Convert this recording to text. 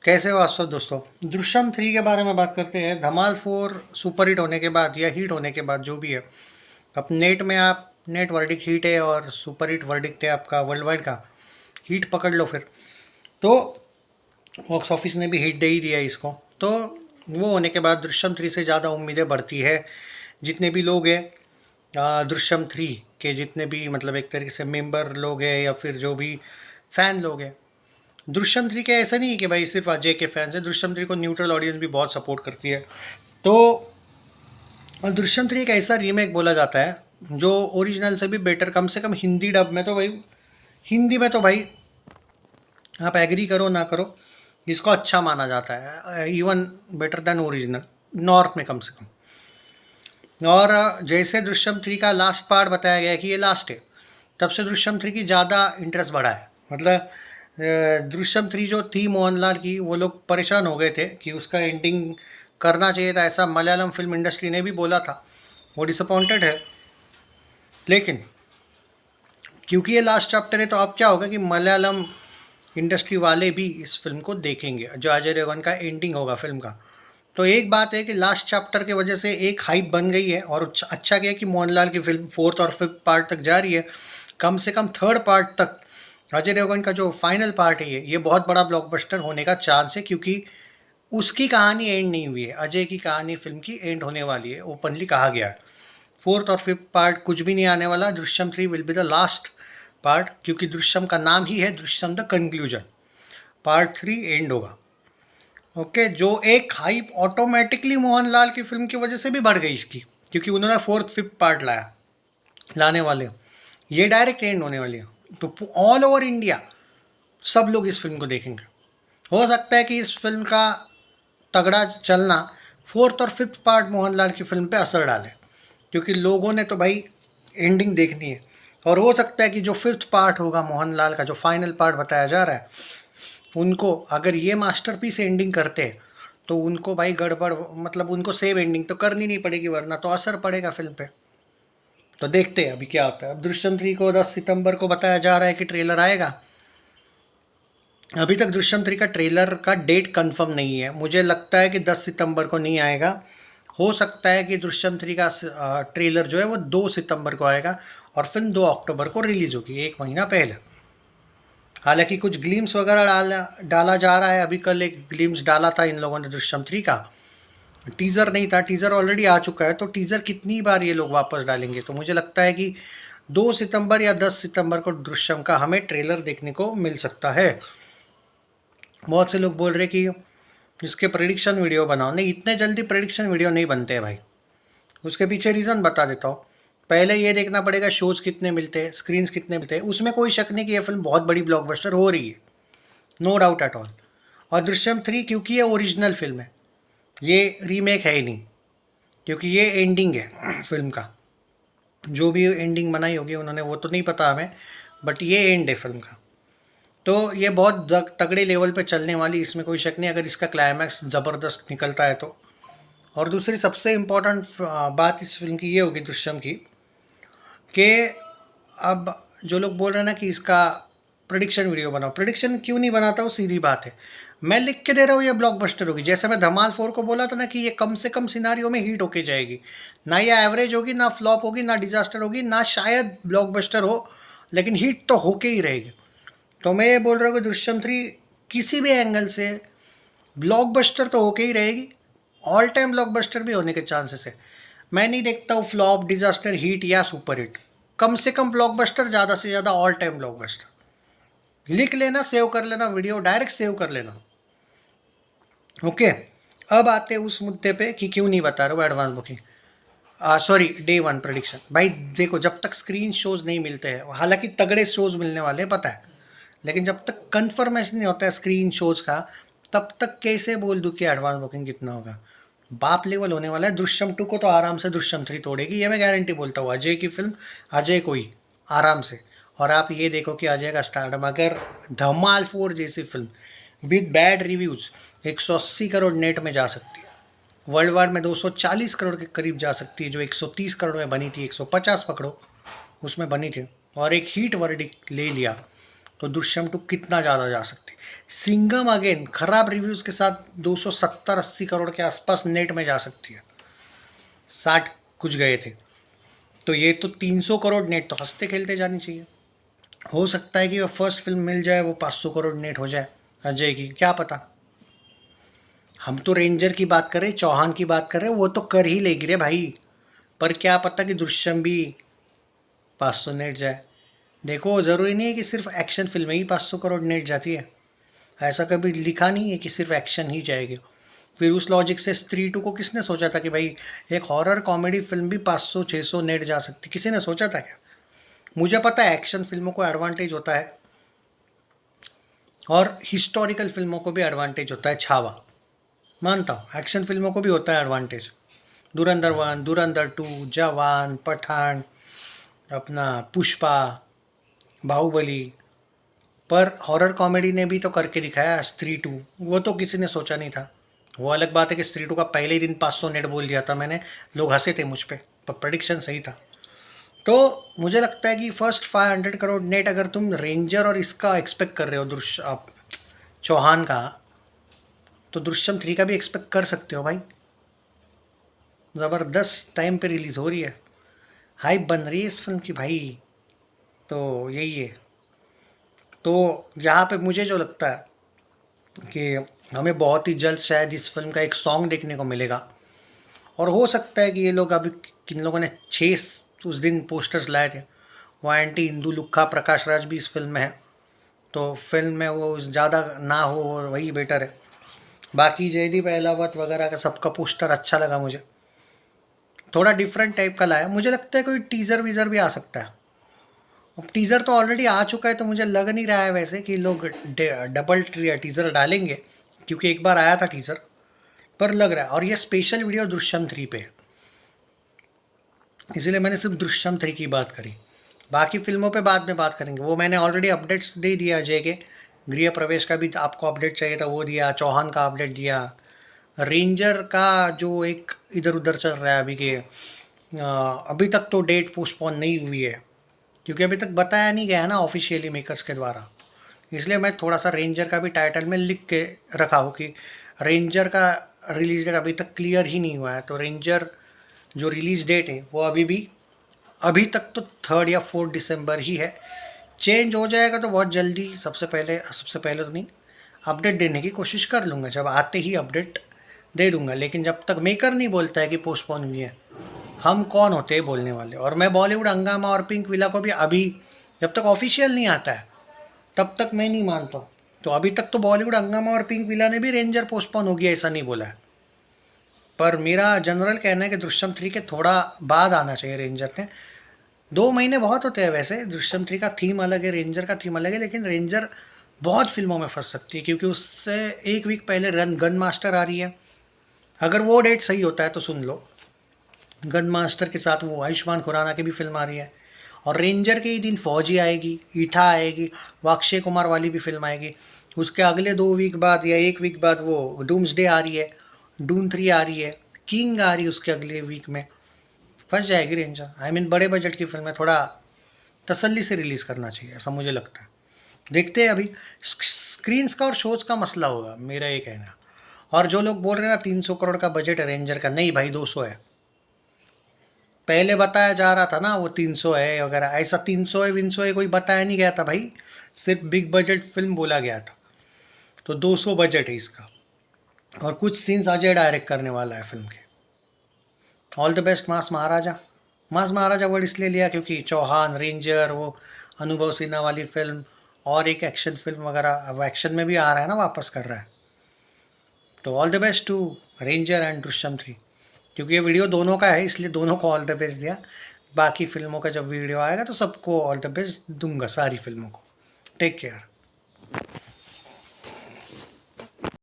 कैसे हो आप सब दोस्तों। दृश्यम 3 के बारे में बात करते हैं। धमाल 4 सुपर हिट होने के बाद या हिट होने के बाद जो भी है, अब नेट में आप नेट वर्डिक्ट हिट है और सुपर हिट वर्डिक्ट है आपका वर्ल्ड वाइड का। हिट पकड़ लो फिर तो बॉक्स ऑफिस ने भी हिट दे ही दिया इसको। तो वो होने के बाद दृश्यम 3 से ज़्यादा उम्मीदें बढ़ती है। जितने भी लोग हैं दृश्यम 3 के, जितने भी मतलब एक तरीके से मेंबर लोग हैं या फिर जो भी फ़ैन लोग हैं, दृश्यम 3 के ऐसा नहीं है कि भाई सिर्फ अजय के फैंस हैं। दृश्यम 3 को न्यूट्रल ऑडियंस भी बहुत सपोर्ट करती है। तो दृश्यम 3 एक ऐसा रीमेक बोला जाता है जो ओरिजिनल से भी बेटर, कम से कम हिंदी डब में तो भाई, हिंदी में तो भाई आप एग्री करो ना करो, इसको अच्छा माना जाता है, even better than original north में कम से कम। और जैसे दृश्यम 3 का लास्ट पार्ट बताया गया है कि ये लास्ट है, तब से दृश्यम 3 की ज़्यादा इंटरेस्ट बढ़ा है। मतलब दृश्यम 3 जो थी मोहनलाल की, वो लोग परेशान हो गए थे कि उसका एंडिंग करना चाहिए था, ऐसा मलयालम फिल्म इंडस्ट्री ने भी बोला था। वो डिसअपॉइंटेड है, लेकिन क्योंकि ये लास्ट चैप्टर है तो अब क्या होगा कि मलयालम इंडस्ट्री वाले भी इस फिल्म को देखेंगे, जो अजय देवगन का एंडिंग होगा फिल्म का। तो एक बात है कि लास्ट चैप्टर की वजह से एक हाइप बन गई है, और अच्छा क्या कि मोहनलाल की फिल्म 4th और 5th पार्ट तक जा रही है। कम से कम 3rd पार्ट तक अजय देवगन का जो फाइनल पार्ट है ये बहुत बड़ा ब्लॉकबस्टर होने का चांस है, क्योंकि उसकी कहानी एंड नहीं हुई है। अजय की कहानी फिल्म की एंड होने वाली है, ओपनली कहा गया है। 4th और 5th पार्ट कुछ भी नहीं आने वाला। Drishyam 3 will be the last part, क्योंकि दृश्यम का नाम ही है Drishyam the conclusion. Part 3 and होगा। ओके, जो एक हाइप ऑटोमेटिकली मोहनलाल की फिल्म की वजह से भी बढ़ गई इसकी, क्योंकि उन्होंने 4th 5th पार्ट लाने वाले, ये डायरेक्ट एंड होने वाली है। तो ऑल ओवर इंडिया सब लोग इस फिल्म को देखेंगे। हो सकता है कि इस फिल्म का तगड़ा चलना 4th और 5th पार्ट मोहनलाल की फिल्म पे असर डाले, क्योंकि लोगों ने तो भाई एंडिंग देखनी है। और हो सकता है कि जो 5th पार्ट होगा मोहनलाल का, जो फाइनल पार्ट बताया जा रहा है, उनको अगर ये मास्टरपीस एंडिंग करते तो उनको भाई गड़बड़, मतलब उनको सेम एंडिंग तो करनी नहीं पड़ेगी, वरना तो असर पड़ेगा फिल्म पे। तो देखते हैं अभी क्या होता है। अब दृश्यम 3 को 10 सितंबर को बताया जा रहा है कि ट्रेलर आएगा। अभी तक दृश्यम 3 का ट्रेलर का डेट कंफर्म नहीं है। मुझे लगता है कि 10 सितंबर को नहीं आएगा। हो सकता है कि दृश्यम 3 का ट्रेलर जो है वो 2 सितंबर को आएगा और फिर 2 अक्टूबर को रिलीज़ होगी, एक महीना पहले। हालांकि कुछ ग्लिम्स वगैरह डाला जा रहा है। अभी कल एक ग्लिम्स डाला था इन लोगों ने दृश्यम 3 का, टीज़र नहीं था, टीज़र ऑलरेडी आ चुका है। तो टीज़र कितनी बार ये लोग वापस डालेंगे। तो मुझे लगता है कि 2 सितंबर या 10 सितंबर को दृश्यम का हमें ट्रेलर देखने को मिल सकता है। बहुत से लोग बोल रहे कि इसके प्रेडिक्शन वीडियो बनाओ। नहीं, इतने जल्दी प्रेडिक्शन वीडियो नहीं बनते हैं भाई। उसके पीछे रीज़न बता देता हूँ। पहले ये देखना पड़ेगा शोज़ कितने मिलते हैं, स्क्रीन्स कितने मिलते हैं। उसमें कोई शक नहीं कि ये फिल्म बहुत बड़ी ब्लॉकबस्टर हो रही है, नो डाउट एट ऑल। और दृश्यम 3 क्योंकि ये ओरिजिनल फिल्म है, ये रीमेक है ही नहीं, क्योंकि ये एंडिंग है फिल्म का। जो भी एंडिंग बनाई होगी उन्होंने वो तो नहीं पता हमें, बट ये एंड है फिल्म का। तो ये बहुत तगड़े लेवल पे चलने वाली, इसमें कोई शक नहीं, अगर इसका क्लाइमैक्स ज़बरदस्त निकलता है तो। और दूसरी सबसे इम्पोर्टेंट बात इस फिल्म की ये होगी दृश्यम की, कि अब जो लोग बोल रहे हैं ना कि इसका प्रेडिक्शन वीडियो बनाओ, प्रेडिक्शन क्यों नहीं बनाता हूँ, सीधी बात है। मैं लिख के दे रहा हूँ ये ब्लॉकबस्टर होगी। जैसे मैं धमाल 4 को बोला था ना कि ये कम से कम सिनारियों में हिट होके जाएगी, ना ये एवरेज होगी, ना फ्लॉप होगी, ना डिजास्टर होगी, ना शायद ब्लॉकबस्टर हो, लेकिन हिट तो होके ही रहेगी। तो मैं ये बोल रहा हूँ कि दृश्यम 3 किसी भी एंगल से ब्लॉकबस्टर तो होके ही रहेगी, ऑल टाइम ब्लॉकबस्टर भी होने के चांसेस है। मैं नहीं देखता हूँ फ्लॉप, डिजास्टर, हिट या सुपर हिट। कम से कम ब्लॉकबस्टर, ज़्यादा से ज़्यादा ऑल टाइम ब्लॉकबस्टर। लिख लेना, सेव कर लेना, वीडियो डायरेक्ट सेव कर लेना। ओके, अब आते हैं उस मुद्दे पे कि क्यों नहीं बता रहा हूँ advance booking, sorry day 1 prediction. भाई देखो, जब तक स्क्रीन शोज नहीं मिलते हैं, हालांकि तगड़े शोज मिलने वाले हैं पता है, लेकिन जब तक कंफर्मेशन नहीं होता है स्क्रीन शोज का, तब तक कैसे बोल दूँ कि एडवांस बुकिंग कितना होगा। बाप लेवल होने वाला है। दृश्यम 2 को तो आराम से दृश्यम 3 तोड़ेगी, ये मैं गारंटी बोलता हूँ। अजय की फिल्म, अजय को ही आराम से। और आप ये देखो कि अजय का स्टारडम, अगर धमाल 4 जैसी film with bad reviews 180 crore net में जा सकती है, वर्ल्ड वाइड में 240 करोड़ के करीब जा सकती है, जो 130 करोड़ में बनी थी, 150 पकड़ो उसमें बनी थी, और एक हीट वर्डिक्ट ले लिया, तो दृश्यम 2 कितना ज़्यादा जा सकती है। सिंघम अगेन खराब रिव्यूज़ के साथ 270-80 करोड़ के आसपास नेट में जा सकती है, 60 कुछ गए थे। तो ये तो 300 करोड़ नेट तो हंसते खेलते जानी चाहिए। हो सकता है कि वो फर्स्ट फिल्म मिल जाए वो 500 करोड़ नेट हो जाए अजय की, क्या पता। हम तो रेंजर की बात करें, चौहान की बात करें, वो तो कर ही लेगी रे भाई। पर क्या पता कि दृश्यम भी 500 नेट जाए। देखो ज़रूरी नहीं है कि सिर्फ एक्शन फिल्म ही 500 करोड़ नेट जाती है, ऐसा कभी लिखा नहीं है कि सिर्फ एक्शन ही जाएगी। फिर उस लॉजिक से स्त्री 2 को किसने सोचा था कि भाई एक हॉरर कॉमेडी फिल्म भी 500-600 नेट जा सकती, किसी ने सोचा था क्या? मुझे पता है एक्शन फिल्मों को एडवांटेज होता है और हिस्टोरिकल फिल्मों को भी एडवांटेज होता है, छावा मानता हूँ, एक्शन फिल्मों को भी होता है एडवांटेज। धुरंधर 1, धुरंधर 2, जवान, पठान, अपना पुष्पा, बाहुबली। पर हॉरर कॉमेडी ने भी तो करके दिखाया स्त्री 2, वो तो किसी ने सोचा नहीं था। वो अलग बात है कि स्त्री 2 का पहले ही दिन 500 नेट बोल दिया था मैंने, लोग हंसे थे मुझ पे, पर प्रेडिक्शन सही था। तो मुझे लगता है कि फर्स्ट 500 करोड़ नेट अगर तुम रेंजर और इसका एक्सपेक्ट कर रहे हो, दृश्य आप चौहान का, तो दृश्यम 3 का भी एक्सपेक्ट कर सकते हो भाई। ज़बरदस्त टाइम पे रिलीज़ हो रही है, हाइप बन रही है इस फिल्म की भाई। तो यही है। तो यहाँ पे मुझे जो लगता है कि हमें बहुत ही जल्द शायद इस फिल्म का एक सॉन्ग देखने को मिलेगा। और हो सकता है कि ये लोग अभी किन लोगों ने 6 उस दिन पोस्टर्स लाए थे, वो एंटी हिंदू लुक्खा प्रकाश राज भी इस फिल्म में है, तो फिल्म में वो ज़्यादा ना हो और वही बेटर है। बाकी जयदीप अहलावत वगैरह का सबका पोस्टर अच्छा लगा मुझे, थोड़ा डिफरेंट टाइप का लाया। मुझे लगता है कोई टीज़र वीज़र भी आ सकता है। अब टीज़र तो ऑलरेडी आ चुका है, तो मुझे लग नहीं रहा है वैसे कि लोग डबल टीज़र डालेंगे, क्योंकि एक बार आया था टीज़र, पर लग रहा है। और ये स्पेशल वीडियो दृश्यम 3 पे है, इसलिए मैंने सिर्फ दृश्यम 3 की बात करी। बाकी फिल्मों पे बाद में बात करेंगे, वो मैंने ऑलरेडी अपडेट्स दे दिया। अजय के गृह प्रवेश का भी आपको अपडेट चाहिए था, वो दिया। चौहान का अपडेट दिया। रेंजर का जो एक इधर उधर चल रहा है अभी के, अभी तक तो डेट पोस्टपोन नहीं हुई है, क्योंकि अभी तक बताया नहीं गया है ना ऑफिशियली मेकर्स के द्वारा। इसलिए मैं थोड़ा सा रेंजर का भी टाइटल में लिख के रखा हूँ कि रेंजर का रिलीज डेट अभी तक क्लियर ही नहीं हुआ है। तो रेंजर जो रिलीज़ डेट है वो अभी तक तो 3 या 4 दिसंबर ही है। चेंज हो जाएगा तो बहुत जल्दी, सबसे पहले तो नहीं, अपडेट देने की कोशिश कर लूँगा, जब आते ही अपडेट दे दूँगा। लेकिन जब तक मेकर नहीं बोलता है कि पोस्टपोन हुई है, हम कौन होते हैं बोलने वाले। और मैं बॉलीवुड हंगामा और पिंक विला को भी अभी, जब तक ऑफिशियल नहीं आता है तब तक मैं नहीं मानता हूँ। तो अभी तक तो बॉलीवुड हंगामा और पिंक विला ने भी रेंजर पोस्टपोन हो गया ऐसा नहीं बोला है, पर मेरा जनरल कहना है कि दृश्यम 3 के थोड़ा बाद आना चाहिए रेंजर के। 2 महीने बहुत होते हैं वैसे। दृश्यम 3 का थीम अलग है, रेंजर का थीम अलग है, लेकिन रेंजर बहुत फिल्मों में फंस सकती है, क्योंकि उससे 1 वीक पहले गन मास्टर आ रही है। अगर वो डेट सही होता है तो सुन लो, गन मास्टर के साथ वो आयुष्मान खुराना की भी फिल्म आ रही है, और रेंजर के ही दिन फौजी आएगी, ईठा आएगी, वो अक्षय कुमार वाली भी फिल्म आएगी। उसके अगले 2 वीक बाद या 1 वीक बाद वो डूम्सडे आ रही है, डून 3 आ रही है, किंग आ रही है उसके अगले वीक में। फंस जाएगी रेंजर। आई मीन बड़े बजट की फिल्म है, थोड़ा तसल्ली से रिलीज़ करना चाहिए ऐसा मुझे लगता है। देखते हैं अभी स्क्रीन्स का और शोज़ का मसला होगा, मेरा ये कहना। और जो लोग बोल रहे हैं ना 300 करोड़ का बजट है रेंजर का, नहीं भाई 200 है। पहले बताया जा रहा था ना वो 300 है वगैरह, ऐसा 300 है 300 है कोई बताया नहीं गया था भाई, सिर्फ बिग बजट फिल्म बोला गया था। तो 200 बजट है इसका, और कुछ सीन्स अजय डायरेक्ट करने वाला है फिल्म के। All the best mass Maharaja. Mass Maharaja word इसलिए लिया क्योंकि चौहान, रेंजर, वो अनुभव सिन्हा वाली फिल्म, और एक एक्शन फिल्म वगैरह, अब एक्शन में भी आ रहा है ना, वापस कर रहा है। तो all the best to Ranger and Drishyam 3, क्योंकि ये वीडियो दोनों का है इसलिए दोनों को ऑल द बेस्ट दिया। बाकी फिल्मों का जब वीडियो आएगा तो सबको ऑल द बेस्ट दूंगा, सारी फिल्मों को। Take care.